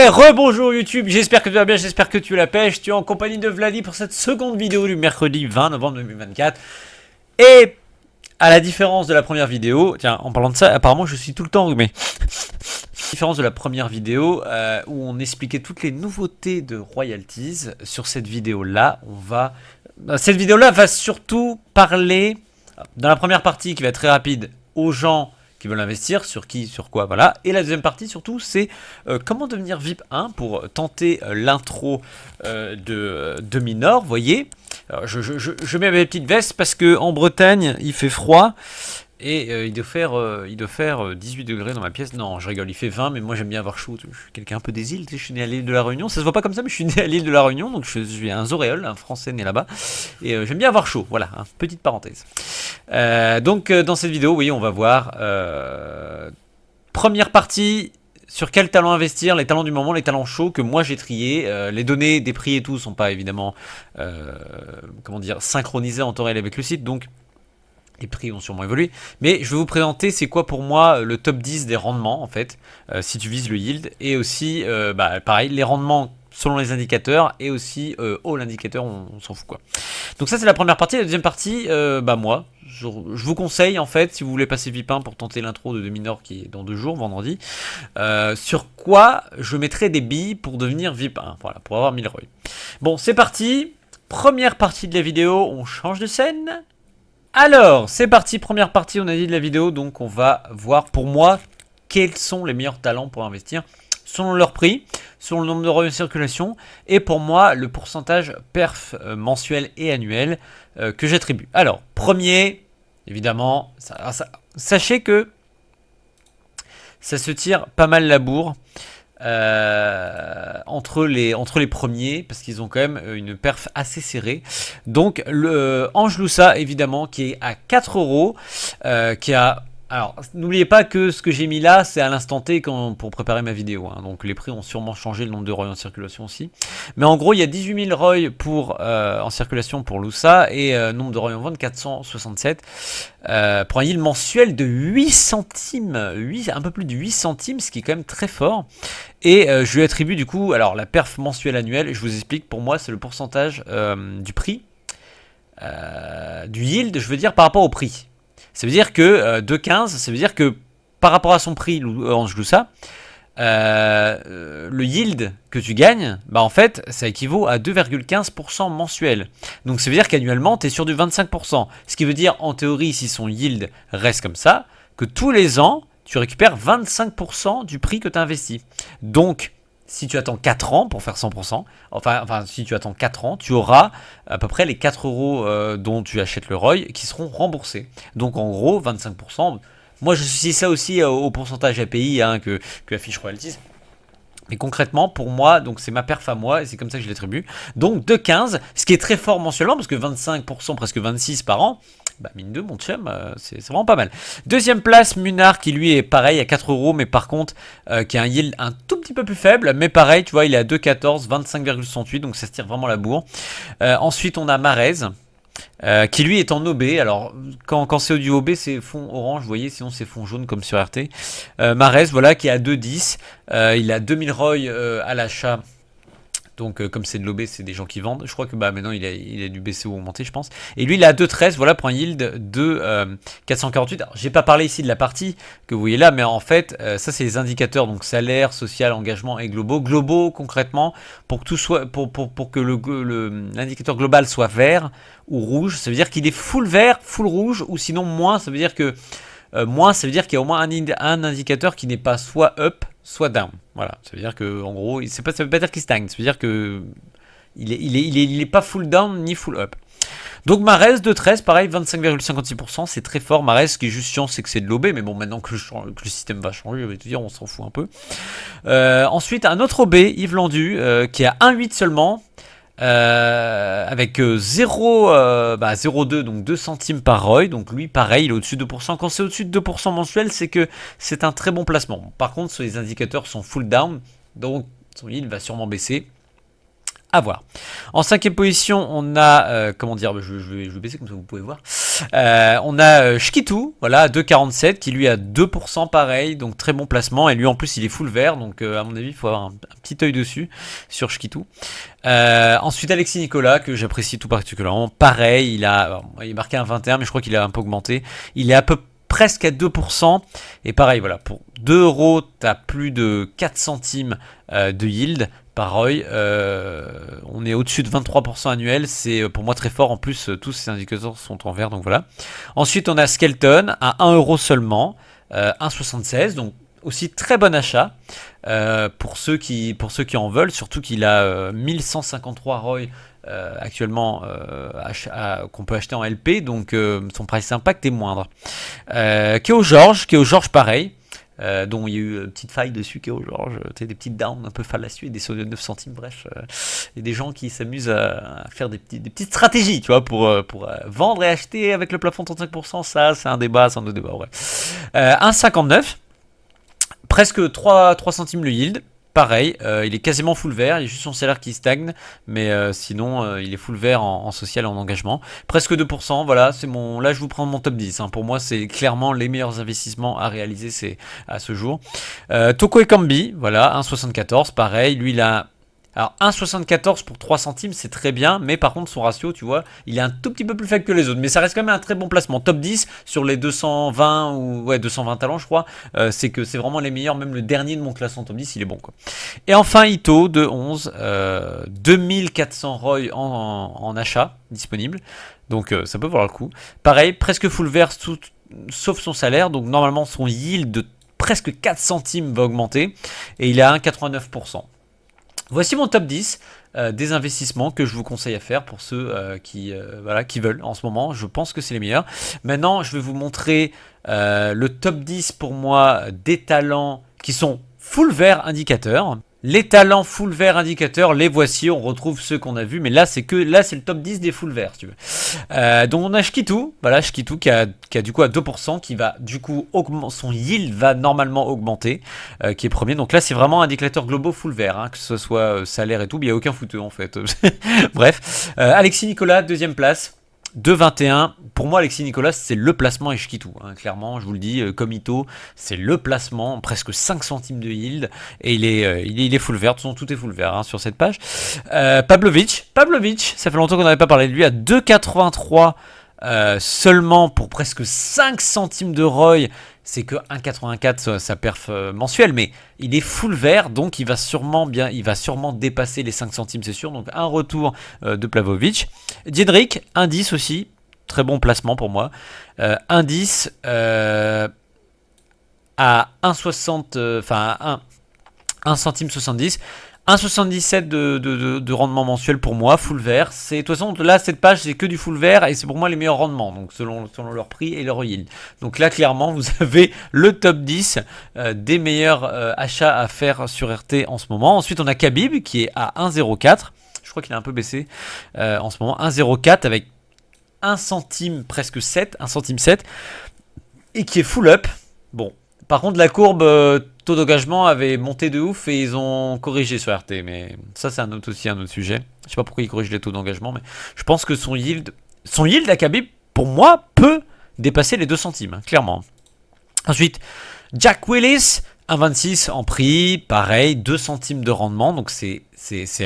Et rebonjour YouTube, j'espère que tu vas bien, j'espère que tu as la pêche. Tu es en compagnie de Vladi pour cette seconde vidéo du mercredi 20 novembre 2024. Et à la différence de la première vidéo, tiens, en parlant de ça, apparemment je suis tout le temps enrhumé. Différence de la première vidéo où on expliquait toutes les nouveautés de royalties. Sur cette vidéo-là, cette vidéo-là va surtout parler, dans la première partie qui va être très rapide, aux gens qui veulent investir, sur qui, sur quoi, voilà. Et la deuxième partie surtout, c'est comment devenir VIP 1 pour tenter l'intro de Minor, vous voyez. Alors, je mets mes petites vestes parce que en Bretagne, il fait froid. Et il doit faire 18 degrés dans ma pièce. Non, je rigole, il fait 20, mais moi j'aime bien avoir chaud. Je suis quelqu'un un peu des îles, je suis né à l'île de la Réunion. Ça se voit pas comme ça, mais je suis né à l'île de la Réunion, donc je suis un Zoréole, un Français né là-bas. Et j'aime bien avoir chaud, voilà, hein, petite parenthèse. Donc dans cette vidéo, oui, on va voir première partie. Sur quel talent investir, les talents du moment, les talents chauds que moi j'ai triés. Les données des prix et tout sont pas évidemment comment dire, synchronisées en temps réel avec le site, donc les prix ont sûrement évolué, mais je vais vous présenter c'est quoi pour moi le top 10 des rendements en fait, si tu vises le yield, et aussi pareil, les rendements selon les indicateurs, et aussi all indicateur, on s'en fout quoi. Donc ça c'est la première partie. La deuxième partie, moi, je vous conseille en fait, si vous voulez passer VIP 1 pour tenter l'intro de Minor qui est dans 2 jours, vendredi, sur quoi je mettrai des billes pour devenir VIP 1, voilà, pour avoir 1000 ROI. Bon, c'est parti, première partie de la vidéo, on change de scène. Alors, c'est parti, première partie, on a dit de la vidéo, donc on va voir pour moi quels sont les meilleurs talents pour investir selon leur prix, selon le nombre de ROI en circulation, et pour moi le pourcentage perf mensuel et annuel que j'attribue. Alors, premier, évidemment, sachez que ça se tire pas mal la bourre. Entre les premiers, parce qu'ils ont quand même une perf assez serrée. Donc le Angeloussa évidemment qui est à 4 euros, qui a... Alors n'oubliez pas que ce que j'ai mis là c'est à l'instant T pour préparer ma vidéo, hein. Donc les prix ont sûrement changé, le nombre de ROI en circulation aussi. Mais en gros il y a 18 000 ROI en circulation pour Loussa, et nombre de ROI en vente 467, pour un yield mensuel de 8 centimes, un peu plus de 8 centimes, ce qui est quand même très fort. Et je lui attribue du coup, alors la perf mensuelle annuelle, je vous explique, pour moi c'est le pourcentage du prix, du yield, je veux dire par rapport au prix. Ça veut dire que 2,15, ça veut dire que par rapport à son prix, Angeloussa, le yield que tu gagnes, bah en fait, ça équivaut à 2,15% mensuel. Donc ça veut dire qu'annuellement, tu es sur du 25%. Ce qui veut dire, en théorie, si son yield reste comme ça, que tous les ans, tu récupères 25% du prix que tu as investi. Donc, si tu attends 4 ans pour faire 100%, enfin si tu attends 4 ans, tu auras à peu près les 4 euros dont tu achètes le ROI qui seront remboursés. Donc en gros, 25%. Moi, j'associe ça aussi au pourcentage API que affiche Royalties. Mais concrètement, pour moi, donc c'est ma perf à moi, et c'est comme ça que je l'attribue. Donc de 15, ce qui est très fort mensuellement, parce que 25%, presque 26 par an, bah mine de mon chum, c'est vraiment pas mal. Deuxième place, Munar, qui lui est pareil à 4 euros, mais par contre, qui a un yield un tout petit peu plus faible, mais pareil, tu vois, il est à 2,14, 25,68, donc ça se tire vraiment la bourre. Ensuite, on a Marez. Qui lui est en OB. Alors quand c'est du OB c'est fond orange, vous voyez, sinon c'est fond jaune comme sur RT. Marez, voilà, qui est à 2,10, il a 2000 ROI à l'achat. Donc comme c'est de l'OB, c'est des gens qui vendent. Je crois que maintenant il a du BCO augmenté, je pense. Et lui il est à 2,13, voilà, pour un yield de 448. Alors j'ai pas parlé ici de la partie que vous voyez là, mais en fait ça c'est les indicateurs, donc salaire, social, engagement et globaux. Globaux concrètement, pour que tout soit, pour que l'indicateur global soit vert ou rouge, ça veut dire qu'il est full vert, full rouge, ou sinon moins, ça veut dire que moins, ça veut dire qu'il y a au moins un indicateur qui n'est pas soit up, soit down. Voilà, ça veut dire que en gros, ça veut pas dire qu'il stagne, ça veut dire que il est pas full down ni full up. Donc Marez de 13, pareil, 25,56%, c'est très fort. Marez, ce qui est juste chiant, c'est que c'est de l'OB, mais bon, maintenant que le système va changer, je vais te dire, on s'en fout un peu. Ensuite, un autre OB, Yves Landu, qui a 1,8 seulement. Avec 0,2, donc 2 centimes par ROI. Donc lui pareil, il est au-dessus de 2%. Quand c'est au-dessus de 2% mensuel, c'est que c'est un très bon placement. Par contre, les indicateurs sont full down, donc son yield va sûrement baisser À voir. En cinquième position, on a, comment dire, je vais baisser comme ça vous pouvez voir. On a Shkitu, voilà, à 2,47, qui lui a 2% pareil, donc très bon placement. Et lui en plus, il est full vert, donc à mon avis, il faut avoir un petit œil dessus sur Shkitu. Ensuite, Alexis Nicolas, que j'apprécie tout particulièrement. Pareil, il est marqué un 21, mais je crois qu'il a un peu augmenté. Il est à peu presque à 2%. Et pareil, voilà, pour 2 euros, tu as plus de 4 centimes de yield par ROI. On est au-dessus de 23% annuel. C'est pour moi très fort. En plus, tous ces indicateurs sont en vert, donc voilà. Ensuite, on a Skelton à 1 euro seulement, 1,76. Donc aussi très bon achat pour ceux qui en veulent, surtout qu'il a 1153 ROI actuellement qu'on peut acheter en LP, donc son price impact est moindre. Keo George pareil. Dont il y a eu une petite faille dessus, Keo George, des petites downs un peu fallacieuses, des sauts de 9 centimes, bref. Il y a des gens qui s'amusent à faire des petites stratégies, tu vois, pour vendre et acheter avec le plafond de 35%. Ça, c'est un débat, c'est un autre débat, ouais. 1,59, presque 3 centimes le yield. Pareil, il est quasiment full vert, il y a juste son salaire qui stagne, mais sinon il est full vert en social et en engagement. Presque 2%, voilà, là je vous prends mon top 10. Hein. Pour moi, c'est clairement les meilleurs investissements à réaliser à ce jour. Toko Ekambi, voilà, 1,74, pareil, lui il a... Alors 1,74 pour 3 centimes, c'est très bien, mais par contre son ratio, tu vois, il est un tout petit peu plus faible que les autres, mais ça reste quand même un très bon placement. Top 10 sur les 220 ou ouais 220 talents, je crois, c'est que c'est vraiment les meilleurs. Même le dernier de mon classement top 10, il est bon quoi. Et enfin Ito de 11, 2400 ROI en achat disponible, donc ça peut valoir le coup. Pareil, presque full vert sauf son salaire, donc normalement son yield de presque 4 centimes va augmenter, et il est à 1,89%. Voici mon top 10 des investissements que je vous conseille à faire pour ceux qui veulent en ce moment. Je pense que c'est les meilleurs. Maintenant, je vais vous montrer le top 10 pour moi des talents qui sont full vert indicateurs. Les talents full vert indicateurs, les voici, on retrouve ceux qu'on a vus, mais là c'est le top 10 des full vert, si tu veux. Donc on a Shkitu, voilà, Shkitu qui a du coup à 2%, qui va du coup son yield va normalement augmenter, qui est premier. Donc là c'est vraiment indicateur globaux full vert, hein, que ce soit salaire et tout, mais il n'y a aucun fouteux en fait. Bref, Alexis Nicolas, deuxième place. 2,21. Pour moi, Alexis Nicolas, c'est le placement et Shkitu. Hein, clairement, je vous le dis, comme Ito, c'est le placement, presque 5 centimes de yield. Et il est full vert. De toute façon, tout est full vert hein, sur cette page. Pavlovic, ça fait longtemps qu'on n'avait pas parlé de lui, à 2,83 seulement pour presque 5 centimes de ROI. C'est que 1,84 sa perf mensuelle, mais il est full vert, donc il va sûrement dépasser les 5 centimes, c'est sûr. Donc un retour de Pavlovic. Diedrich, indice aussi, très bon placement pour moi. Indice à 1,60, enfin 1 centime 70. 1,77 de rendement mensuel pour moi, full vert. De toute façon, là, cette page, c'est que du full vert et c'est pour moi les meilleurs rendements, donc selon leur prix et leur yield. Donc là, clairement, vous avez le top 10 des meilleurs achats à faire sur RT en ce moment. Ensuite, on a Khabib qui est à 1,04. Je crois qu'il a un peu baissé en ce moment. 1,04 avec 1 centime presque 7, 1 centime 7 et qui est full up. Bon, par contre, la courbe taux d'engagement avait monté de ouf et ils ont corrigé sur RT. Mais ça, c'est aussi un autre sujet. Je sais pas pourquoi ils corrigent les taux d'engagement, mais je pense que son yield à Khabib, pour moi, peut dépasser les 2 centimes, clairement. Ensuite, Jack Willis, 1,26 en prix, pareil, 2 centimes de rendement, donc c'est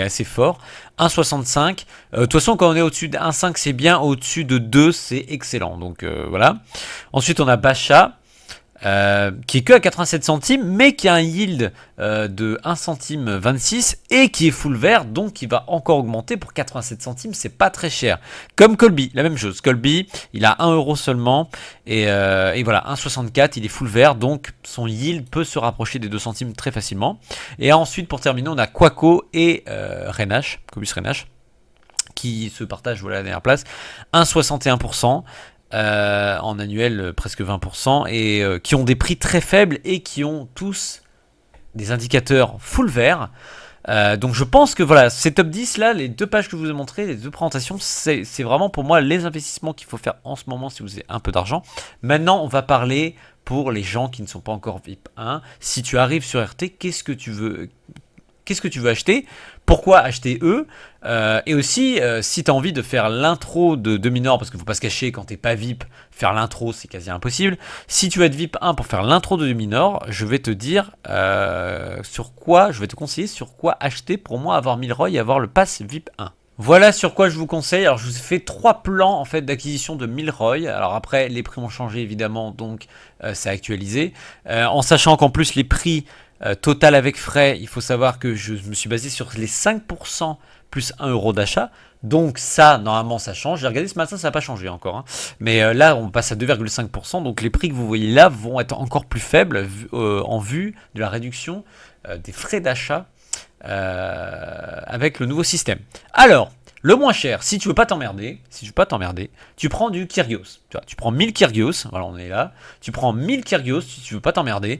assez fort. 1,65. De toute façon, quand on est au-dessus de 1,5, c'est bien. Au-dessus de 2, c'est excellent. Donc voilà. Ensuite, on a Bacha. Qui est que à 87 centimes, mais qui a un yield de 1 centime 26 et qui est full vert, donc qui va encore augmenter pour 87 centimes, c'est pas très cher. Comme Colby, la même chose. Colby, il a 1 euro seulement et voilà, 1,64, il est full vert, donc son yield peut se rapprocher des 2 centimes très facilement. Et ensuite, pour terminer, on a Quaco et Renache, Cobus Renache, qui se partagent voilà, la dernière place. 1,61%. En annuel presque 20% et qui ont des prix très faibles et qui ont tous des indicateurs full vert. Donc je pense que voilà, ces top 10 là, les deux pages que je vous ai montrées, les deux présentations, c'est vraiment pour moi les investissements qu'il faut faire en ce moment si vous avez un peu d'argent. Maintenant on va parler pour les gens qui ne sont pas encore VIP 1. Si tu arrives sur RT, qu'est-ce que tu veux qu'est-ce que tu veux acheter, pourquoi acheter eux, et aussi si tu as envie de faire l'intro de Minor, parce qu'il ne faut pas se cacher, quand tu n'es pas VIP, faire l'intro c'est quasi impossible. Si tu veux être VIP 1 pour faire l'intro de Minor, je vais te dire je vais te conseiller sur quoi acheter pour moi avoir 1000 ROI et avoir le pass VIP 1. Voilà sur quoi je vous conseille. Alors je vous ai fait 3 plans en fait d'acquisition de 1000 ROI. Alors après les prix ont changé évidemment, donc c'est actualisé. En sachant qu'en plus les prix total avec frais, il faut savoir que je me suis basé sur les 5% plus 1 euro d'achat. Donc ça, normalement, ça change. J'ai regardé ce matin, ça n'a pas changé encore. Hein. Mais là, on passe à 2,5%. Donc les prix que vous voyez là vont être encore plus faibles en vue de la réduction des frais d'achat avec le nouveau système. Alors, le moins cher, si tu veux pas t'emmerder, tu prends du Kyrgios. Tu prends 1000 Kyrgios, voilà, on est là. Tu prends 1000 Kyrgios si tu veux pas t'emmerder.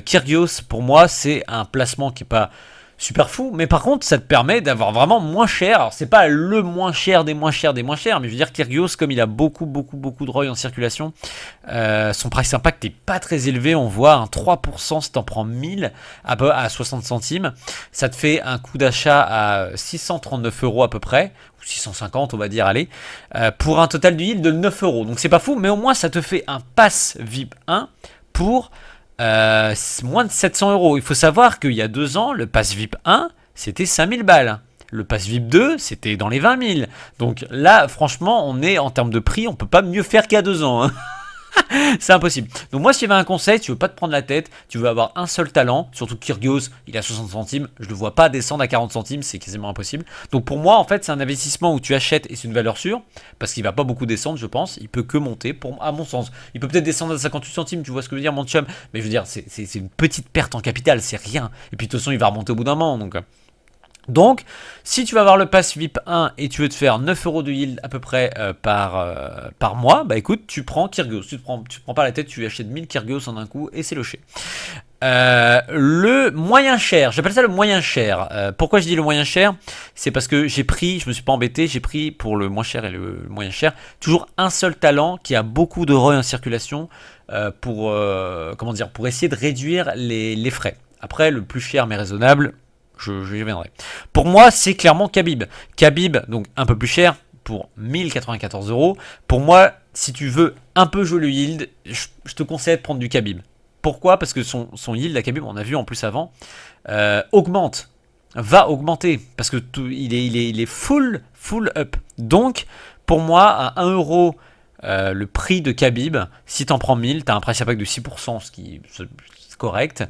Kyrgios, pour moi, c'est un placement qui est pas super fou, mais par contre, ça te permet d'avoir vraiment moins cher. Alors, c'est pas le moins cher des moins chers des moins chers, mais je veux dire, Kyrgios, comme il a beaucoup de ROI en circulation, son price impact n'est pas très élevé. On voit un 3% si t'en prends 1000 à 60 centimes. Ça te fait un coût d'achat à 639 euros à peu près, ou 650, on va dire, allez, pour un total du yield de 9 euros. Donc, c'est pas fou, mais au moins, ça te fait un pass VIP 1 pour moins de 700 euros. Il faut savoir qu'il y a 2 ans, le pass VIP 1, c'était 5000 balles. Le pass VIP 2, c'était dans les 20 000. Donc là, franchement, on est en termes de prix, on peut pas mieux faire qu'il y a 2 ans. Hein. C'est impossible. Donc moi, si j'avais un conseil, tu veux pas te prendre la tête, tu veux avoir un seul talent, surtout Kyrgios, il a 60 centimes, je le vois pas descendre à 40 centimes, c'est quasiment impossible. Donc pour moi, en fait, c'est un investissement où tu achètes et c'est une valeur sûre, parce qu'il va pas beaucoup descendre, je pense, il peut que monter, à mon sens. Il peut peut-être descendre à 58 centimes, tu vois ce que je veux dire, mon chum, mais je veux dire, c'est une petite perte en capital, c'est rien. Et puis de toute façon, il va remonter au bout d'un moment, donc, si tu vas avoir le pass VIP 1 et tu veux te faire 9 euros de yield à peu près par mois, bah écoute, tu prends Kyrgios. Tu te prends pas la tête, tu achètes 1000 Kyrgios en un coup et c'est loché. Le moyen cher, j'appelle ça le moyen cher. Pourquoi je dis le moyen cher? C'est parce que je me suis pas embêté, j'ai pris pour le moins cher et le moyen cher, toujours un seul talent qui a beaucoup de ROI en circulation pour essayer de réduire les frais. Après, le plus cher mais raisonnable, je y reviendrai. Pour moi, c'est clairement Khabib. Khabib, donc un peu plus cher, pour 1094 euros. Pour moi, si tu veux un peu jouer le yield, je te conseille de prendre du Khabib. Pourquoi? Parce que son yield, la Khabib, on a vu en plus avant, va augmenter. Parce que il est full up. Donc, pour moi, à 1 euro, le prix de Khabib, si tu en prends 1000, tu as un price impact de 6%, ce qui est correct.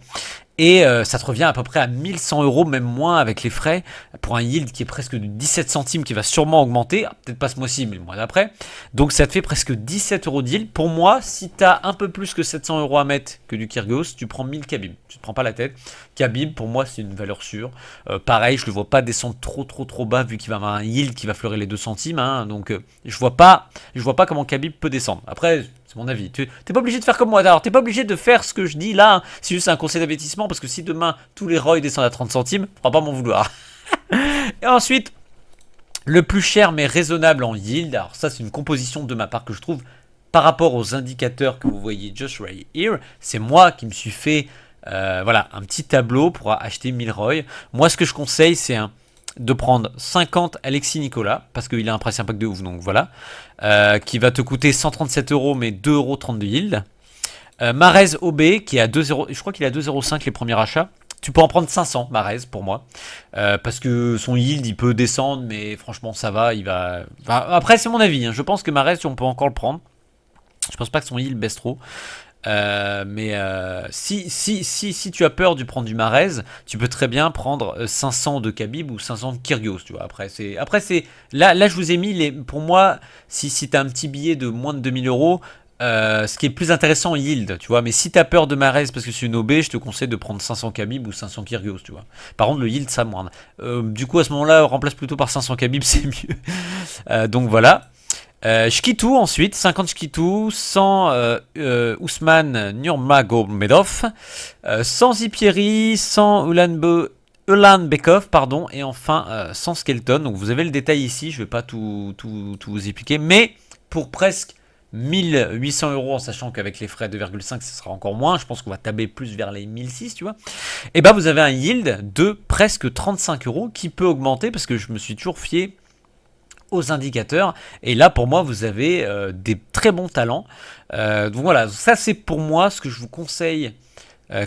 Et ça te revient à peu près à 1100 euros, même moins avec les frais, pour un yield qui est presque de 17 centimes, qui va sûrement augmenter, peut-être pas ce mois-ci, mais le mois d'après. Donc ça te fait presque 17 euros de yield. Pour moi, si tu as un peu plus que 700 euros à mettre que du Kyrgios, tu prends 1000 Khabib. Tu te prends pas la tête. Khabib, pour moi, c'est une valeur sûre. Pareil, je le vois pas descendre trop bas, vu qu'il va avoir un yield qui va fleurir les 2 centimes. Hein, donc je vois pas comment Khabib peut descendre. Après, c'est mon avis. Tu n'es pas obligé de faire comme moi. Alors, tu n'es pas obligé de faire ce que je dis là. Hein. C'est juste un conseil d'investissement, parce que si demain tous les ROI descendent à 30 centimes, on va pas m'en vouloir. Et ensuite, le plus cher mais raisonnable en yield. Alors ça, c'est une composition de ma part que je trouve par rapport aux indicateurs que vous voyez just right here. C'est moi qui me suis fait un petit tableau pour acheter 1000 ROI. Moi, ce que je conseille, c'est de prendre 50 Alexis Nicolas, parce qu'il a un price impact de ouf, donc voilà, qui va te coûter 137 euros, mais 2,30 euros de yield. Marez OB, qui est à 2,0, je crois qu'il est à 2,05 les premiers achats. Tu peux en prendre 500, Marez, pour moi. Parce que son yield, il peut descendre, mais franchement, ça va. Après, c'est mon avis. Hein. Je pense que Marez, on peut encore le prendre. Je pense pas que son yield baisse trop. Si tu as peur de prendre du Marez, tu peux très bien prendre 500 de Khabib ou 500 de Kyrgios, tu vois. Après c'est là je vous ai mis pour moi, si tu as un petit billet de moins de 2000 euros, ce qui est plus intéressant en yield, tu vois. Mais si tu as peur de Marez parce que c'est une OB, je te conseille de prendre 500 Khabib ou 500 Kyrgios, tu vois. Par contre, le yield, ça moindre. Du coup, à ce moment-là, remplace plutôt par 500 Khabib, c'est mieux. Donc voilà. Shkitu ensuite, 50 Shkitu, 100 Ousmane Nurmagomedov, 100 Zipieri, 100 Ulanbekov, pardon, et enfin 100 Skelton. Donc vous avez le détail ici, je ne vais pas tout vous expliquer, mais pour presque 1800 euros, en sachant qu'avec les frais 2,5 ce sera encore moins, je pense qu'on va tabler plus vers les 1006, tu vois. Et bah vous avez un yield de presque 35 euros qui peut augmenter parce que je me suis toujours fié aux indicateurs, et là pour moi vous avez des très bons talents. Donc voilà, ça c'est pour moi ce que je vous conseille,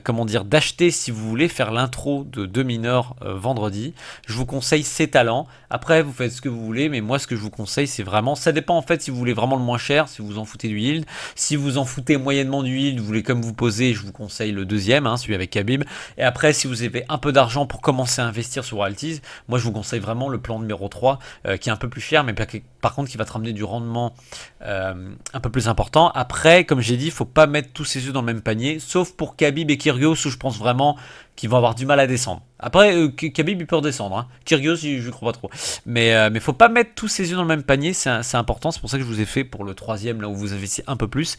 comment dire, d'acheter si vous voulez faire l'intro de 2 mineurs vendredi. Je vous conseille ces talents. Après vous faites ce que vous voulez, mais moi ce que je vous conseille c'est vraiment, ça dépend en fait si vous voulez vraiment le moins cher, si vous en foutez du yield. Si vous en foutez moyennement du yield, vous voulez comme vous poser, je vous conseille le deuxième, hein, celui avec Khabib. Et après si vous avez un peu d'argent pour commencer à investir sur royalties, moi je vous conseille vraiment le plan numéro 3 qui est un peu plus cher, mais par contre qui va te ramener du rendement un peu plus important. Après comme j'ai dit, il faut pas mettre tous ses œufs dans le même panier, sauf pour Khabib et Kyrgios où je pense vraiment qu'ils vont avoir du mal à descendre. Après Khabib il peut redescendre, hein. Kyrgios je crois pas trop, mais faut pas mettre tous ses œufs dans le même panier, c'est important. C'est pour ça que je vous ai fait pour le troisième là où vous investissez un peu plus,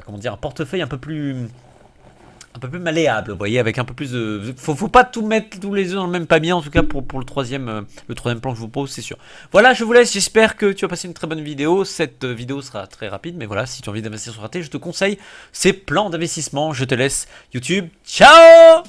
comment dire, un portefeuille un peu plus malléable, vous voyez, avec un peu plus de... Faut pas tout mettre tous les œufs dans le même panier, en tout cas pour le troisième plan que je vous pose, c'est sûr. Voilà, je vous laisse, j'espère que tu as passé une très bonne vidéo. Cette vidéo sera très rapide, mais voilà, si tu as envie d'investir sur raté, je te conseille ces plans d'investissement. Je te laisse YouTube, ciao!